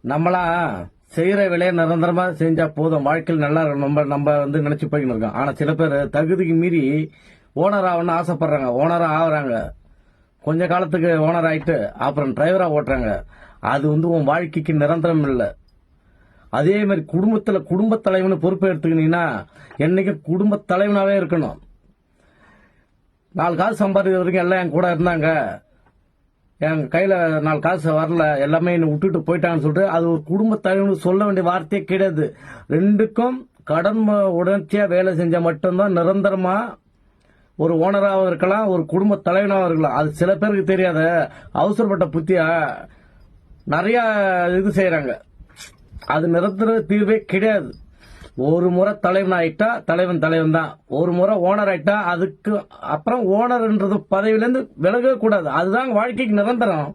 நம்மளாம் செய்யற வேலையை நிரந்தரமா செஞ்சா போதும், வாழ்க்கையில் நல்லா இருக்கும். நம்ம நம்ம நினைச்சு போய்கிட்டு இருக்கோம். ஆனா சில பேர் தகுதிக்கு மீறி ஓனர் ஆகணும்னு ஆசைப்படுறாங்க, ஓனரா ஆகுறாங்க. கொஞ்ச காலத்துக்கு ஓனர் ஆயிட்டு அப்புறம் டிரைவரா ஓட்டுறாங்க. அது உன் வாழ்க்கைக்கு நிரந்தரம் இல்லை. அதே மாதிரி குடும்ப தலைவனு பொறுப்பை எடுத்துக்கிட்டீங்கன்னா என்னைக்கு குடும்ப தலைவனாவே இருக்கணும். 4 காசு சம்பாதிக்கிற வரைக்கும் எல்லாம் என் கூட இருந்தாங்க, என் கையில 4 காசு வரல, எல்லாமே என்னை விட்டுட்டு போயிட்டாங்கன்னு சொல்லிட்டு அது ஒரு குடும்ப தலைவனுக்கு சொல்ல வேண்டிய வார்த்தையே கிடையாது. ரெண்டுக்கும் கடன் உடனடியா வேலை செஞ்சா மட்டும்தான் நிரந்தரமா ஒரு ஓனராகவும் இருக்கலாம், ஒரு குடும்ப தலைவனாகவும் இருக்கலாம். அது சில பேருக்கு தெரியாத அவசரப்பட்ட புத்தியா நிறைய இது செய்யறாங்க. அது நிரந்தர தீர்வே கிடையாது. ஒரு முறை தலைவன் ஆயிட்டா தலைவன் தான். ஒரு முறை ஓனர் ஆயிட்டா அதுக்கு அப்புறம் ஓனர்ன்றது பதவியிலேருந்து விலகவே கூடாது. அதுதான் வாழ்க்கைக்கு நிரந்தரம்.